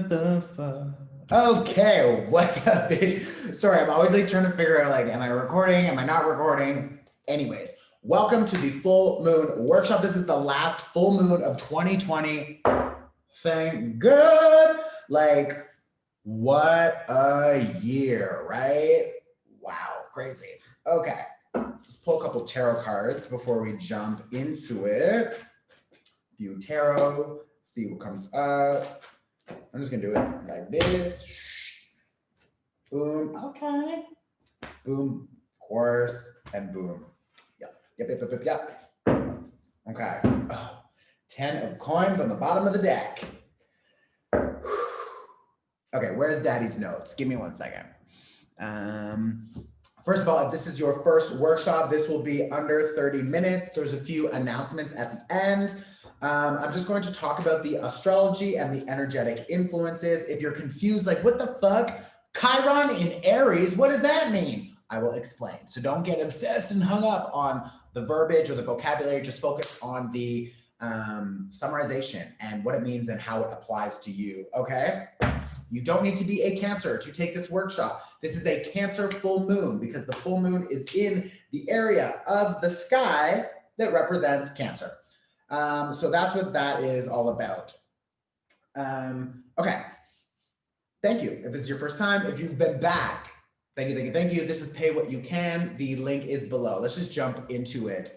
What the fuck? Okay, what's up, bitch? Sorry, I'm always like trying to figure out like, am I recording? Am I not recording? Anyways, welcome to the full moon workshop. This is the last full moon of 2020. Thank God. Like, what a year, right? Wow, crazy. Okay, let's pull a couple tarot cards before we jump into it. View tarot, see what comes up. I'm just gonna do it like this. Boom. Okay. Boom. Course and boom. Yep. Okay. Oh, 10 of coins on the bottom of the deck. Okay, where's Daddy's notes? Give me 1 second. First of all, if this is your first workshop, this will be under 30 minutes. There's a few announcements at the end. I'm just going to talk about the astrology and the energetic influences. If you're confused, like what the fuck? Chiron in Aries, what does that mean? I will explain. So don't get obsessed and hung up on the verbiage or the vocabulary. Just focus on the summarization and what it means and how it applies to you, okay? You don't need to be a Cancer to take this workshop. This is a Cancer full moon because the full moon is in the area of the sky that represents Cancer. So that's what that is all about. Okay. Thank you. If this is your first time, if you've been back, thank you. This is Pay What You Can. The link is below. Let's just jump into it.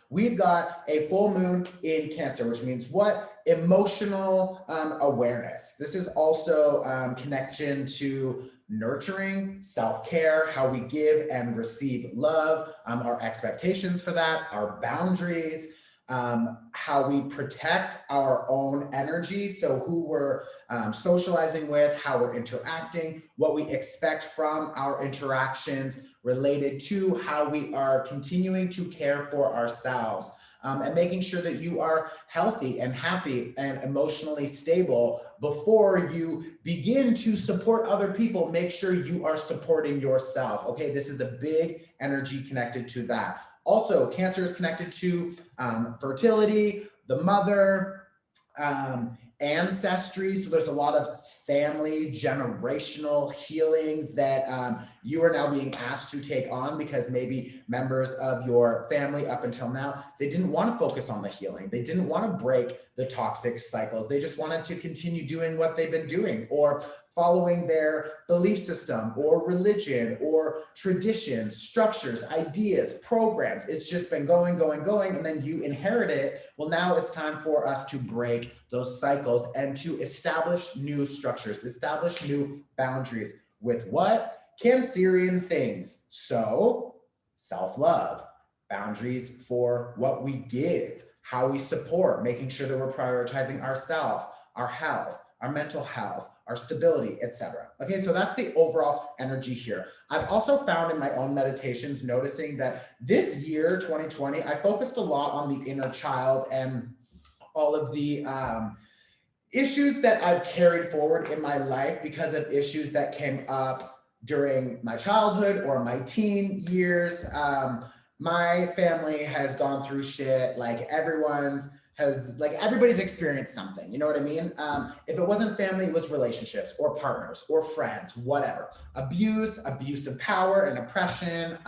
We've got a full moon in Cancer, which means what? Emotional awareness. This is also connection to nurturing, self-care, how we give and receive love, our expectations for that, our boundaries, how we protect our own energy. So who we're socializing with, how we're interacting, what we expect from our interactions related to how we are continuing to care for ourselves. And making sure that you are healthy and happy and emotionally stable before you begin to support other people. Make sure you are supporting yourself. Okay, this is a big energy connected to that. Also, Cancer is connected to fertility, the mother, ancestry. So there's a lot of family, generational healing that you are now being asked to take on because maybe members of your family up until now, they didn't want to focus on the healing. They didn't want to break the toxic cycles. They just wanted to continue doing what they've been doing or following their belief system or religion or traditions, structures, ideas, programs. It's just been going, and then you inherit it. Well, now it's time for us to break those cycles and to establish new structures, establish new boundaries with what? Cancerian things. So self-love, boundaries for what we give, how we support, making sure that we're prioritizing ourselves, our health, our mental health, our stability, etc. Okay, so that's the overall energy here. I've also found in my own meditations, noticing that this year, 2020, I focused a lot on the inner child and all of the issues that I've carried forward in my life because of issues that came up during my childhood or my teen years. My family has gone through shit, like everybody's experienced something, you know what I mean? If it wasn't family, it was relationships or partners or friends, whatever. Abuse of power and oppression,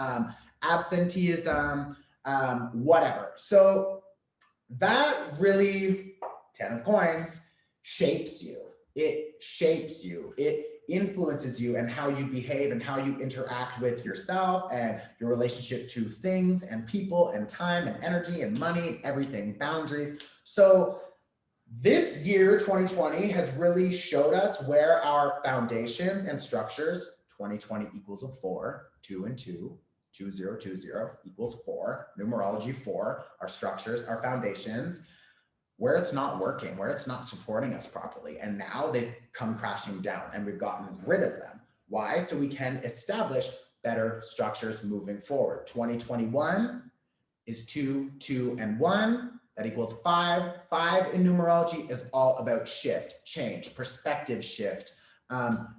absenteeism, whatever. So that really, 10 of coins, shapes you. It shapes you. It influences you and how you behave and how you interact with yourself and your relationship to things and people and time and energy and money and everything, boundaries. So this year, 2020, has really showed us where our foundations and structures, 2020 equals a 4, 2 and 2, 2020 equals 4, numerology 4, our structures, our foundations, where it's not working, where it's not supporting us properly. And now they've come crashing down and we've gotten rid of them. Why? So we can establish better structures moving forward. 2021 is 2, 2, and 1. That equals 5. 5 in numerology is all about shift, change, perspective shift,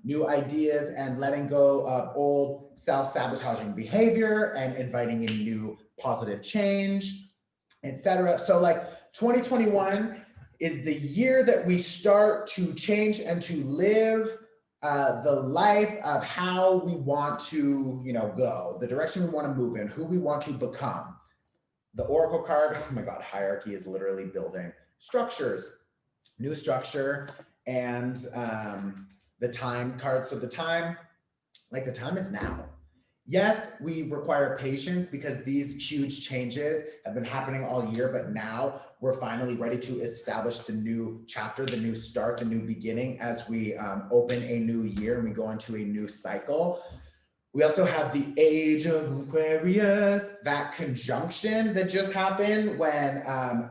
new ideas and letting go of old self-sabotaging behavior and inviting in new positive change, etc. So like 2021 is the year that we start to change and to live the life of how we want to, go, the direction we want to move in, who we want to become. The Oracle card, oh my God, hierarchy is literally building structures, new structure, and the time card. So the time is now. Yes, we require patience because these huge changes have been happening all year, but now we're finally ready to establish the new chapter, the new start, the new beginning as we open a new year and we go into a new cycle. We also have the age of Aquarius, that conjunction that just happened when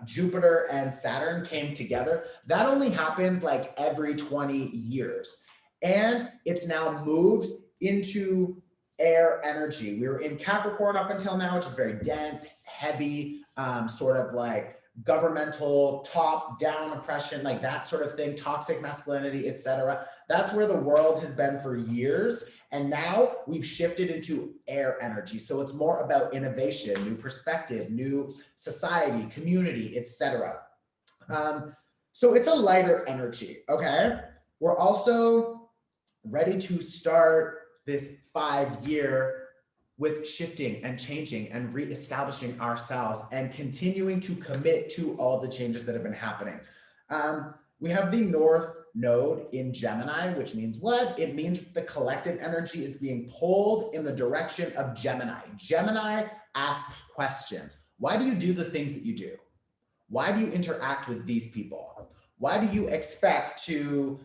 Jupiter and Saturn came together. That only happens like every 20 years. And it's now moved into air energy. We were in Capricorn up until now, which is very dense, heavy, sort of like governmental, top-down oppression, like that sort of thing, toxic masculinity, etc. That's where the world has been for years. And now we've shifted into air energy. So it's more about innovation, new perspective, new society, community, etc. So it's a lighter energy, okay? We're also ready to start this 5-year with shifting and changing and reestablishing ourselves and continuing to commit to all the changes that have been happening. We have the North Node in Gemini, which means what? It means the collective energy is being pulled in the direction of Gemini. Gemini asks questions. Why do you do the things that you do? Why do you interact with these people? Why do you expect to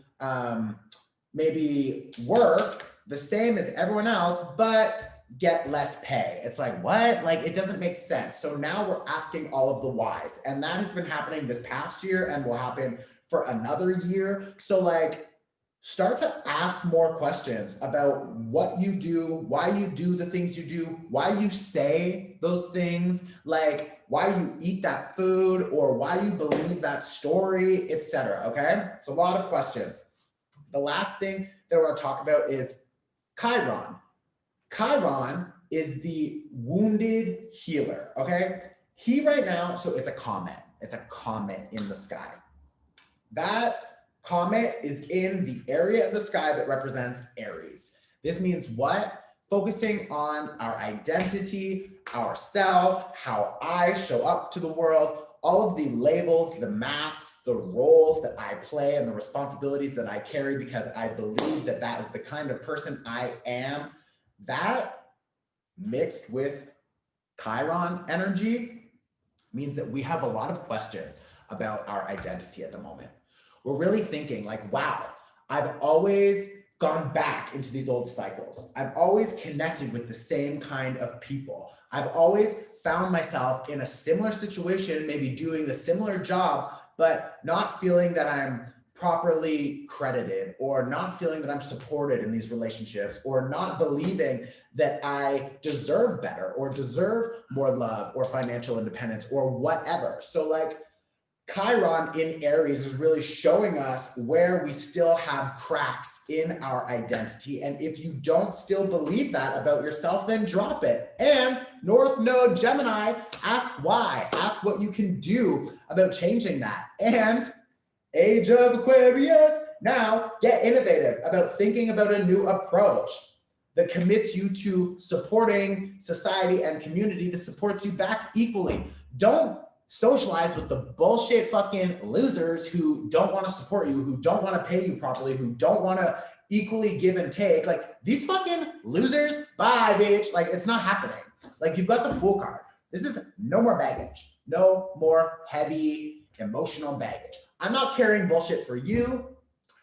maybe work the same as everyone else, but get less pay? It's like, what? Like, it doesn't make sense. So now we're asking all of the whys. And that has been happening this past year and will happen for another year. So like, start to ask more questions about what you do, why you do the things you do, why you say those things, like why you eat that food or why you believe that story, etc. Okay? It's a lot of questions. The last thing that I want to talk about is Chiron. Chiron is the wounded healer, okay? He right now, so it's a comet. It's a comet in the sky. That comet is in the area of the sky that represents Aries. This means what? Focusing on our identity, ourself, how I show up to the world, all of the labels, the masks, the roles that I play and the responsibilities that I carry because I believe that that is the kind of person I am. That mixed with Chiron energy means that we have a lot of questions about our identity at the moment. We're really thinking like, wow, I've always gone back into these old cycles. I've always connected with the same kind of people. I've always found myself in a similar situation, maybe doing the similar job, but not feeling that I'm properly credited or not feeling that I'm supported in these relationships or not believing that I deserve better or deserve more love or financial independence or whatever. So like Chiron in Aries is really showing us where we still have cracks in our identity. And if you don't still believe that about yourself, then drop it. And North Node Gemini, ask why. Ask what you can do about changing that. And Age of Aquarius, now get innovative about thinking about a new approach that commits you to supporting society and community that supports you back equally. Don't socialize with the bullshit fucking losers who don't want to support you, who don't want to pay you properly, who don't want to equally give and take. Like these fucking losers, bye bitch. Like it's not happening. Like you've got the Fool card. This is no more baggage. No more heavy emotional baggage. I'm not carrying bullshit for you.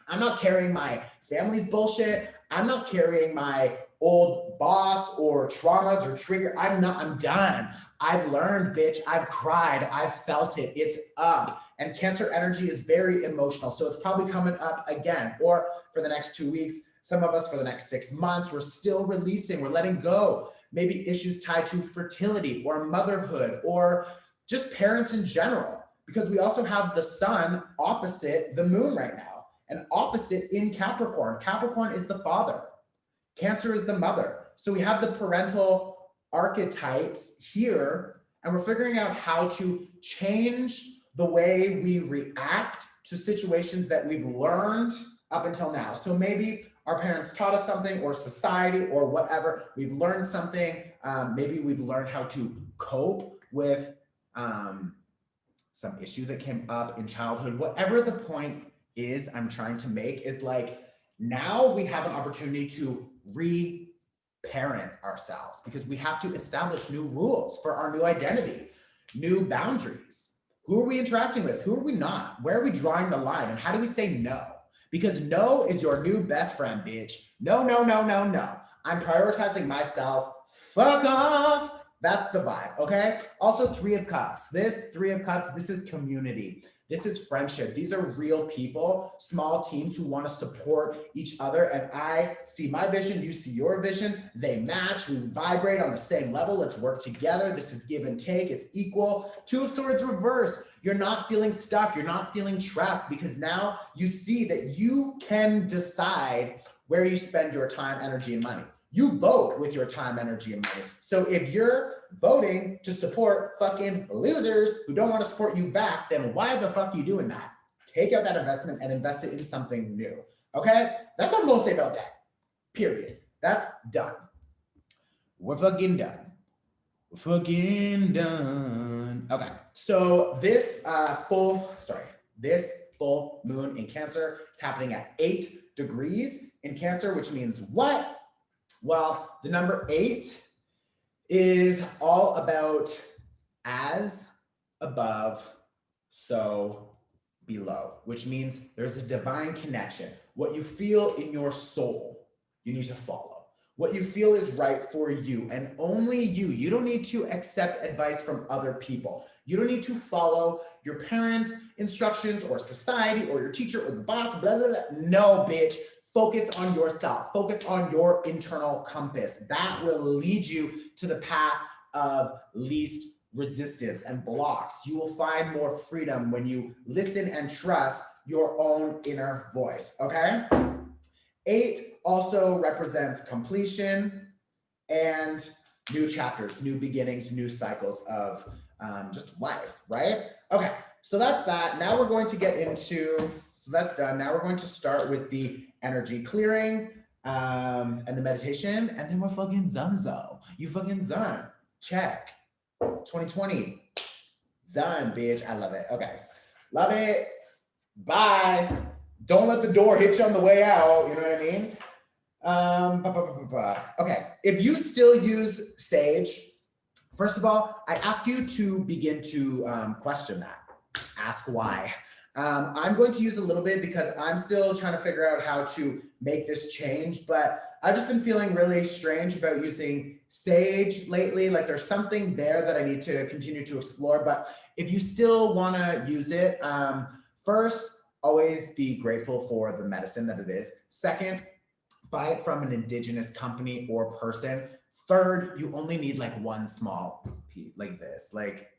I'm not carrying my family's bullshit. I'm not carrying my old boss or traumas or trigger. I'm done. I've learned, bitch. I've cried. I've felt it. It's up. And Cancer energy is very emotional. So it's probably coming up again. Or for the next 2 weeks, some of us for the next 6 months, we're still releasing, we're letting go. Maybe issues tied to fertility or motherhood or just parents in general. Because we also have the sun opposite the moon right now and opposite in Capricorn. Capricorn is the father. Cancer is the mother. So we have the parental archetypes here, and we're figuring out how to change the way we react to situations that we've learned up until now. So maybe our parents taught us something, or society, or whatever. We've learned something. Maybe we've learned how to cope with some issue that came up in childhood. Whatever the point is I'm trying to make is like, now we have an opportunity to re-parent ourselves, because we have to establish new rules for our new identity, new boundaries. Who are we interacting with? Who are we not? Where are we drawing the line? And how do we say no? Because no is your new best friend, bitch. No, no, no, no, no. I'm prioritizing myself. Fuck off. That's the vibe, okay? Also, Three of Cups. This Three of Cups, this is community. This is friendship. These are real people, small teams who want to support each other. And I see my vision, you see your vision. They match, we vibrate on the same level. Let's work together. This is give and take, it's equal. Two of Swords reverse. You're not feeling stuck, you're not feeling trapped, because now you see that you can decide where you spend your time, energy, and money. You vote with your time, energy, and money. So if you're voting to support fucking losers who don't want to support you back, then why the fuck are you doing that? Take out that investment and invest it in something new. Okay? That's all I'm gonna say about that. Period. That's done. We're fucking done. We're fucking done. Okay. So this this full moon in Cancer is happening at 8 degrees in Cancer, which means what? Well, the number 8 is all about as above, so below, which means there's a divine connection. What you feel in your soul, you need to follow. What you feel is right for you, and only you. You don't need to accept advice from other people. You don't need to follow your parents' instructions or society or your teacher or the boss, blah, blah, blah. No, bitch. Focus on yourself. Focus on your internal compass. That will lead you to the path of least resistance and blocks. You will find more freedom when you listen and trust your own inner voice, okay? 8 also represents completion and new chapters, new beginnings, new cycles of just life, right? Okay, so that's that. Now we're going to get into, so that's done. Now we're going to start with the energy clearing and the meditation, and then we're fucking Zunzo. You fucking Zun. Check. 2020. Zun, bitch. I love it. Okay. Love it. Bye. Don't let the door hit you on the way out. You know what I mean? Okay. If you still use Sage, first of all, I ask you to begin to question that. Ask why. I'm going to use a little bit because I'm still trying to figure out how to make this change, but I've just been feeling really strange about using Sage lately. Like there's something there that I need to continue to explore, but if you still want to use it, first, always be grateful for the medicine that it is. Second, buy it from an indigenous company or person. Third, you only need like one small piece like this, like,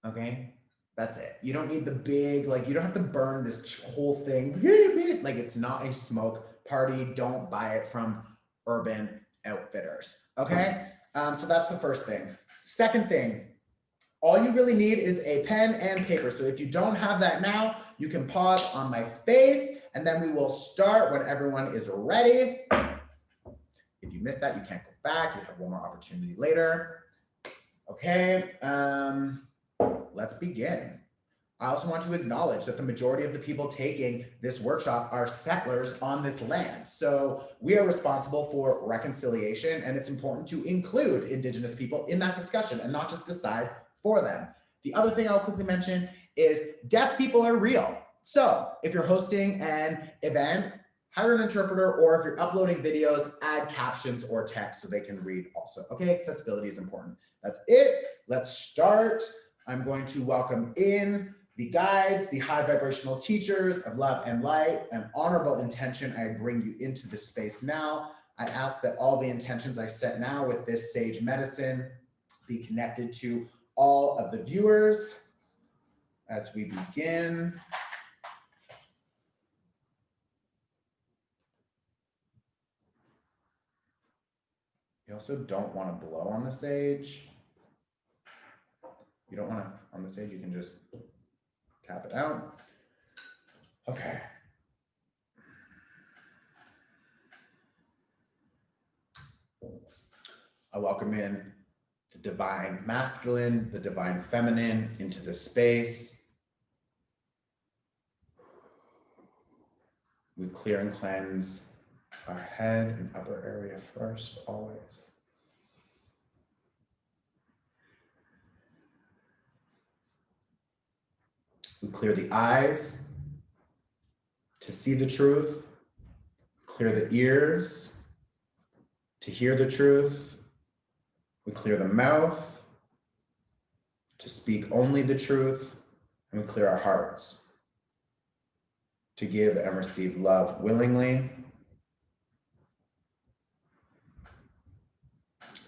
okay? That's it. You don't need the big, like you don't have to burn this whole thing. Like it's not a smoke party. Don't buy it from Urban Outfitters, okay? So that's the first thing. Second thing, all you really need is a pen and paper. So if you don't have that now, you can pause on my face and then we will start when everyone is ready. If you missed that, you can't go back. You have one more opportunity later. Okay, let's begin. I also want to acknowledge that the majority of the people taking this workshop are settlers on this land. So we are responsible for reconciliation, and it's important to include Indigenous people in that discussion and not just decide for them. The other thing I'll quickly mention is deaf people are real. So if you're hosting an event, hire an interpreter, or if you're uploading videos, add captions or text so they can read also. Okay, accessibility is important. That's it. Let's start. I'm going to welcome in the guides, the high vibrational teachers of love and light, and honorable intention. I bring you into this space now. I ask that all the intentions I set now with this sage medicine be connected to all of the viewers as we begin. You also don't want to blow on the sage. You don't want to, on the sage, you can just Tap it out. Okay. I welcome in the divine masculine, the divine feminine into the space. We clear and cleanse our head and upper area first, always. We clear the eyes to see the truth, clear the ears to hear the truth. We clear the mouth to speak only the truth, and we clear our hearts to give and receive love willingly.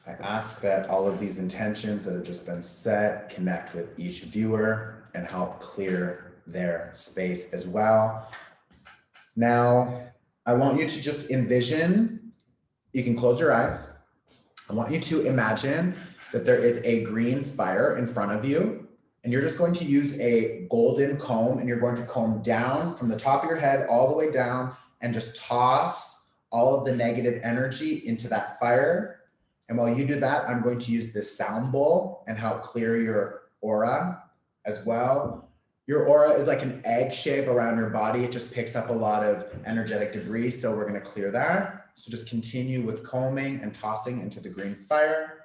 I ask that all of these intentions that have just been set connect with each viewer and help clear their space as well. Now, I want you to just envision, you can close your eyes. I want you to imagine that there is a green fire in front of you, and you're just going to use a golden comb, and you're going to comb down from the top of your head all the way down and just toss all of the negative energy into that fire. And while you do that, I'm going to use this sound bowl and help clear your aura as well. Your aura is like an egg shape around your body. It just picks up a lot of energetic debris. So we're going to clear that. So just continue with combing and tossing into the green fire.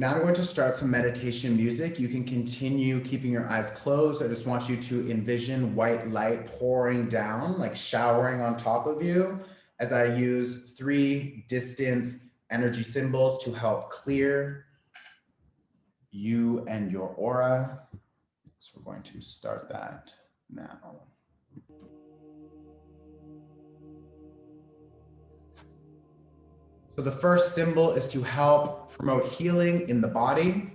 Now I'm going to start some meditation music. You can continue keeping your eyes closed. I just want you to envision white light pouring down, like showering on top of you, as I use 3 distance energy symbols to help clear you and your aura. So we're going to start that now. So the first symbol is to help promote healing in the body.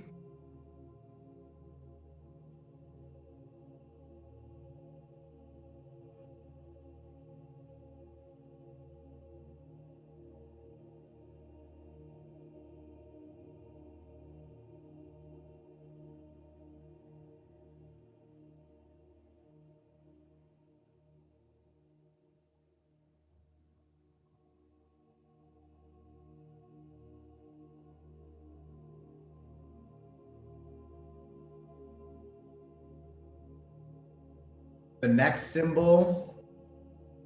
The next symbol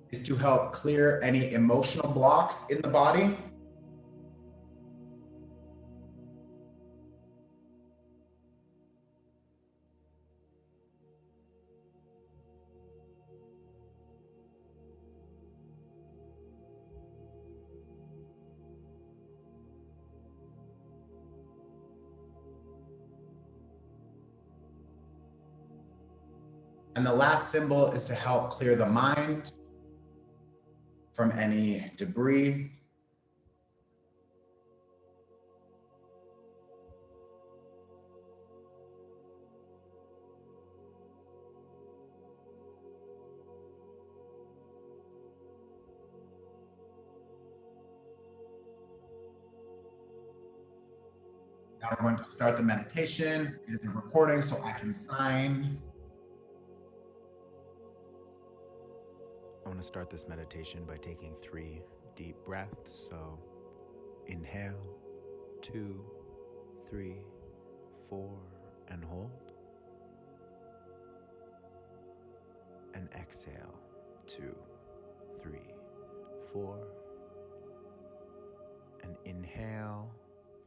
is to help clear any emotional blocks in the body. And the last symbol is to help clear the mind from any debris. Now we're going to start the meditation. It is a recording, so I can sign. I want to start this meditation by taking 3 deep breaths. So inhale, 2, 3, 4, and hold. And exhale, 2, 3, 4. And inhale,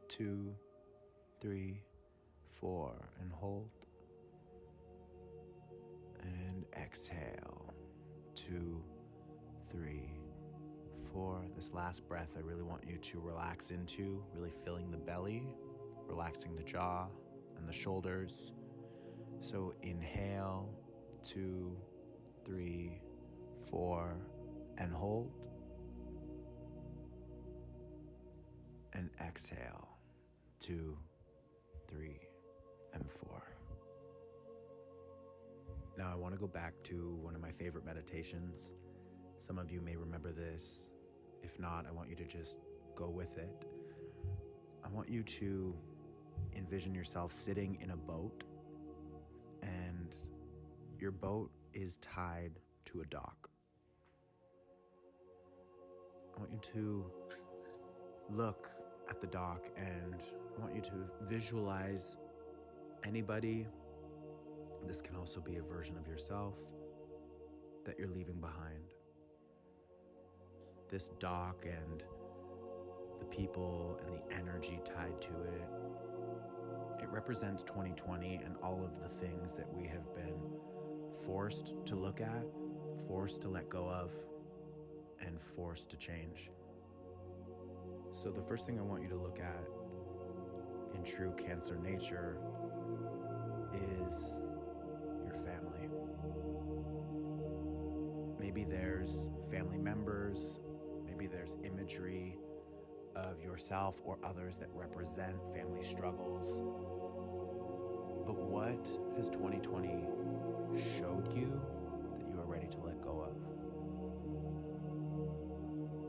2, 3, 4, and hold. And exhale, 2, 2, 3, 4. This last breath, I really want you to relax into, really filling the belly, relaxing the jaw and the shoulders. So inhale, 2, 3, 4, and hold. And exhale, 2, 3, and 4. Now I want to go back to one of my favorite meditations. Some of you may remember this. If not, I want you to just go with it. I want you to envision yourself sitting in a boat, and your boat is tied to a dock. I want you to look at the dock, and I want you to visualize anybody, this can also be a version of yourself, that you're leaving behind. This dock and the people and the energy tied to it, it represents 2020 and all of the things that we have been forced to look at, forced to let go of, and forced to change. So the first thing I want you to look at in true Cancer nature is your family. Maybe there's family members, maybe there's imagery of yourself or others that represent family struggles. But what has 2020 showed you that you are ready to let go of?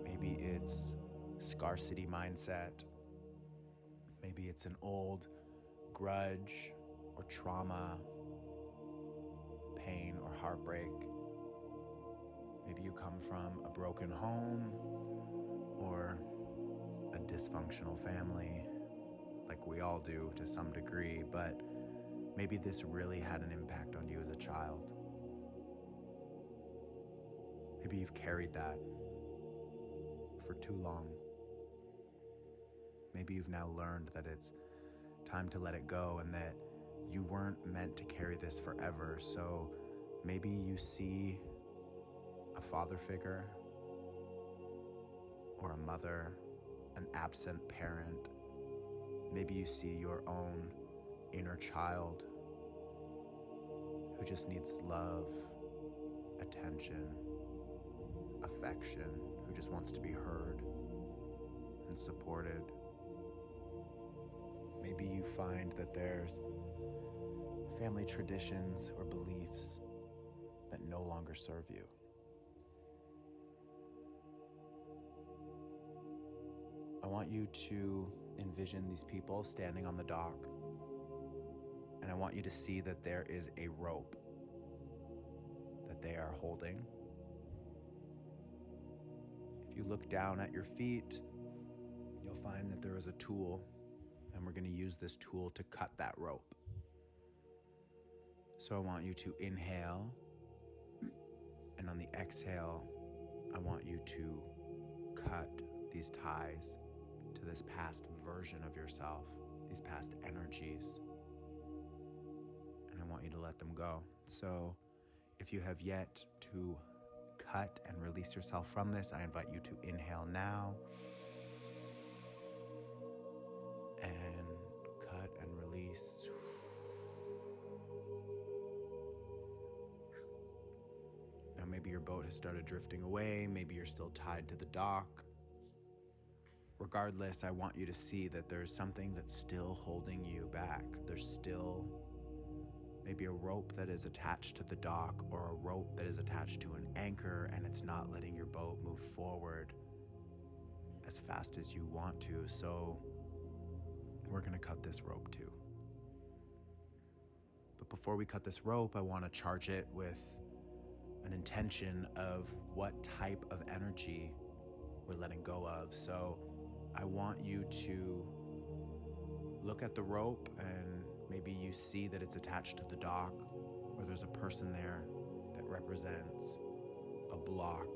Maybe it's scarcity mindset. Maybe it's an old grudge or trauma, pain or heartbreak. Maybe you come from a broken home or a dysfunctional family, like we all do to some degree, but maybe this really had an impact on you as a child. Maybe you've carried that for too long. Maybe you've now learned that it's time to let it go and that you weren't meant to carry this forever. So maybe you see a father figure or a mother, an absent parent. Maybe you see your own inner child who just needs love, attention, affection, who just wants to be heard and supported. Maybe you find that there's family traditions or beliefs that no longer serve you. I want you to envision these people standing on the dock, and I want you to see that there is a rope that they are holding. If you look down at your feet, you'll find that there is a tool, and we're going to use this tool to cut that rope. So I want you to inhale, and on the exhale, I want you to cut these ties to this past version of yourself, these past energies, and I want you to let them go. So if you have yet to cut and release yourself from this, I invite you to inhale now and cut and release. Now maybe your boat has started drifting away, maybe you're still tied to the dock. Regardless, I want you to see that there's something that's still holding you back. There's still maybe a rope that is attached to the dock or a rope that is attached to an anchor, and it's not letting your boat move forward as fast as you want to. So we're going to cut this rope too. But before we cut this rope, I want to charge it with an intention of what type of energy we're letting go of. So I want you to look at the rope, and maybe you see that it's attached to the dock, or there's a person there that represents a block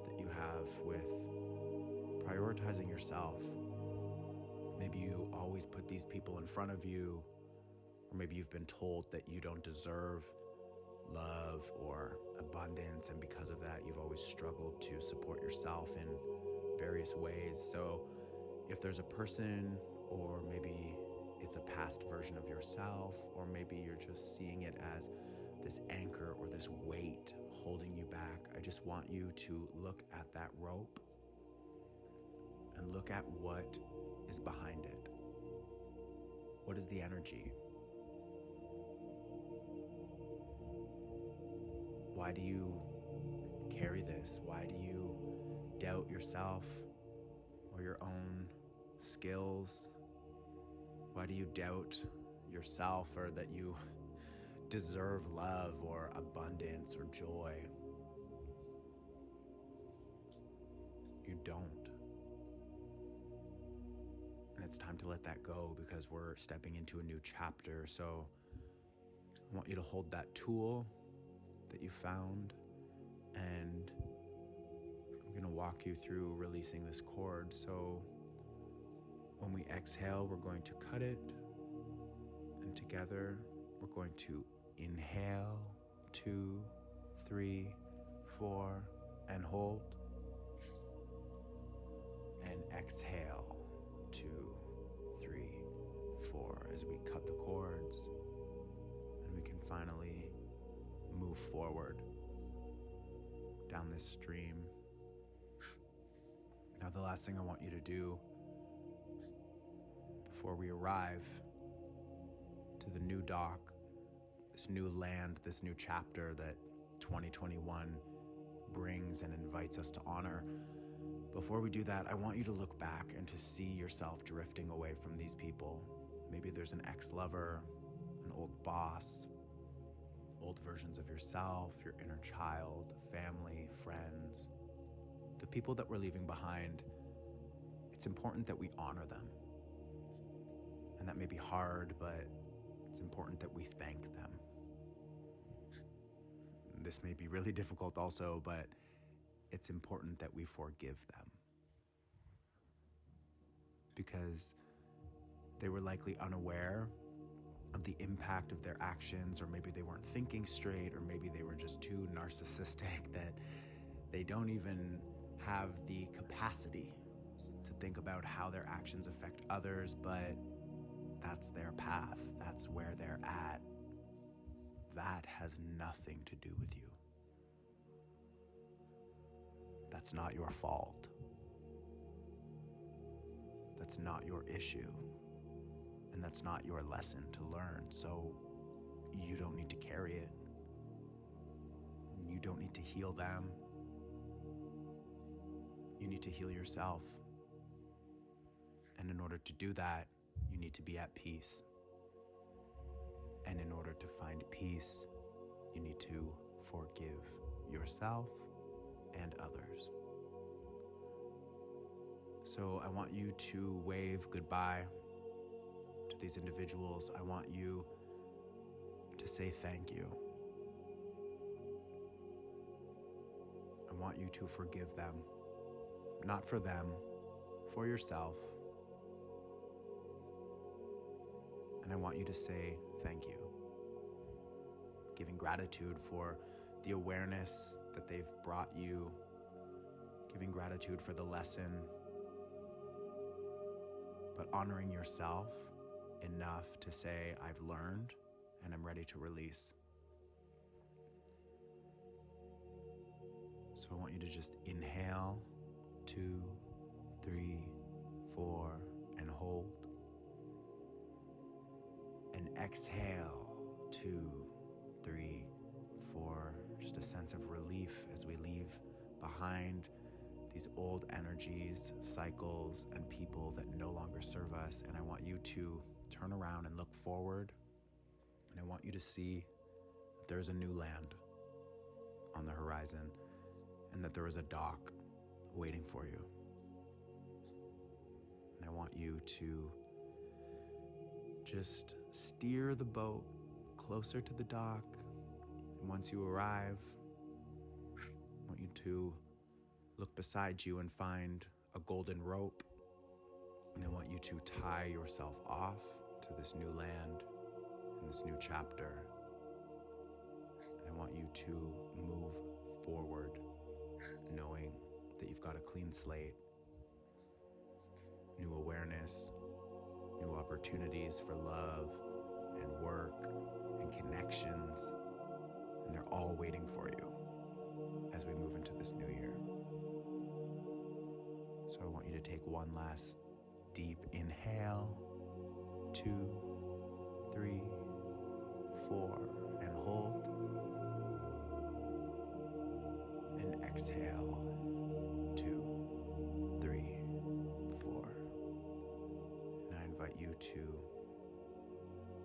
that you have with prioritizing yourself. Maybe you always put these people in front of you, or maybe you've been told that you don't deserve love or abundance, and because of that, you've always struggled to support yourself in various ways. So if there's a person, or maybe it's a past version of yourself, or maybe you're just seeing it as this anchor or this weight holding you back, I just want you to look at that rope and look at what is behind it. What is the energy? Why do you carry this? Why do you doubt yourself or your own skills? Why do you doubt yourself, or that you deserve love or abundance or joy? You don't. And it's time to let that go, because we're stepping into a new chapter. So I want you to hold that tool that you found, and I'm going to walk you through releasing this cord. So when we exhale, we're going to cut it, and together we're going to inhale, 2, 3, 4, and hold, and exhale, 2, 3, 4, as we cut the cords, and we can finally move forward down this stream. Now, the last thing I want you to do before we arrive to the new dock, this new land, this new chapter that 2021 brings and invites us to honor, before we do that, I want you to look back and to see yourself drifting away from these people. Maybe there's an ex-lover, an old boss, old versions of yourself, your inner child, family, friends. The people that we're leaving behind, it's important that we honor them. And that may be hard, but it's important that we thank them. This may be really difficult also, but it's important that we forgive them, because they were likely unaware of the impact of their actions, or maybe they weren't thinking straight, or maybe they were just too narcissistic that they don't even have the capacity to think about how their actions affect others, but that's their path. That's where they're at. That has nothing to do with you. That's not your fault. That's not your issue. And that's not your lesson to learn. So you don't need to carry it. You don't need to heal them. You need to heal yourself. And in order to do that, you need to be at peace. And in order to find peace, you need to forgive yourself and others. So I want you to wave goodbye to these individuals. I want you to say thank you. I want you to forgive them. Not for them, for yourself. And I want you to say thank you. Giving gratitude for the awareness that they've brought you. Giving gratitude for the lesson. But honoring yourself enough to say, I've learned and I'm ready to release. So I want you to just inhale, 2, 3, 4, and hold. And exhale, 2, 3, 4. Just a sense of relief as we leave behind these old energies, cycles, and people that no longer serve us. And I want you to turn around and look forward. And I want you to see that there's a new land on the horizon, and that there is a dock waiting for you. And I want you to just steer the boat closer to the dock. And once you arrive, I want you to look beside you and find a golden rope. And I want you to tie yourself off to this new land and this new chapter. And I I want you to move forward knowing that you've got a clean slate, new awareness, new opportunities for love and work and connections, and they're all waiting for you as we move into this new year. So I want you to take one last deep inhale, 2, 3, 4, and hold. And exhale, 2, 3, 4. And I invite you to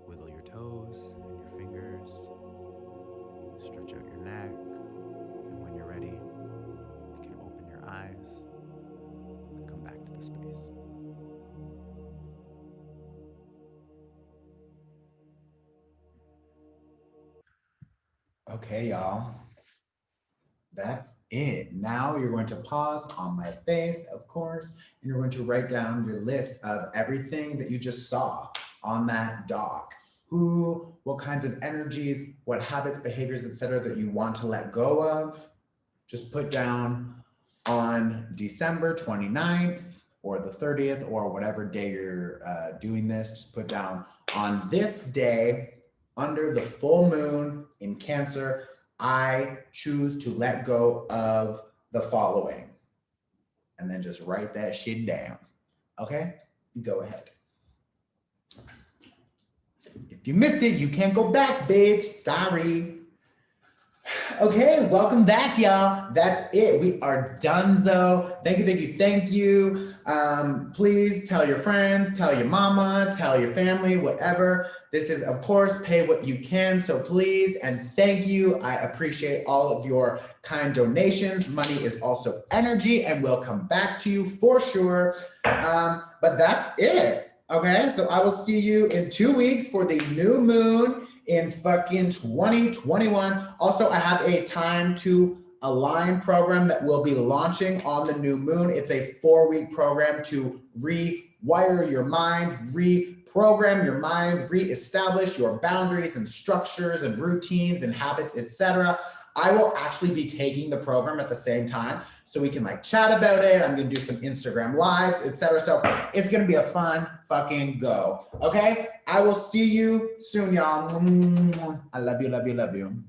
wiggle your toes and your fingers, stretch out your neck, and when you're ready, you can open your eyes and come back to the space. Okay, y'all. That's it. Now you're going to pause on my face, of course, and you're going to write down your list of everything that you just saw on that doc. Who, what kinds of energies, what habits, behaviors, etc. that you want to let go of. Just put down on December 29th or the 30th or whatever day you're doing this. Just put down on this day under the full moon in Cancer, I choose to let go of the following. And then just write that shit down. Okay? Go ahead. If you missed it, you can't go back, bitch. Sorry. Okay, welcome back, y'all. That's it. We are donezo. Thank you, thank you, thank you. Please tell your friends, tell your mama, tell your family, whatever. This is, of course, pay what you can. So please and thank you. I appreciate all of your kind donations. Money is also energy and will come back to you for sure. But that's it. Okay, so I will see you in 2 weeks for the new moon in fucking 2021. Also, I have a time to align program that will be launching on the new moon. It's a 4-week program to rewire your mind, reprogram your mind, reestablish your boundaries and structures and routines and habits, etc. I will actually be taking the program at the same time so we can like chat about it. I'm gonna do some Instagram lives, etc. So it's gonna be a fun fucking go. Okay, I will see you soon, y'all. I love you, love you, love you.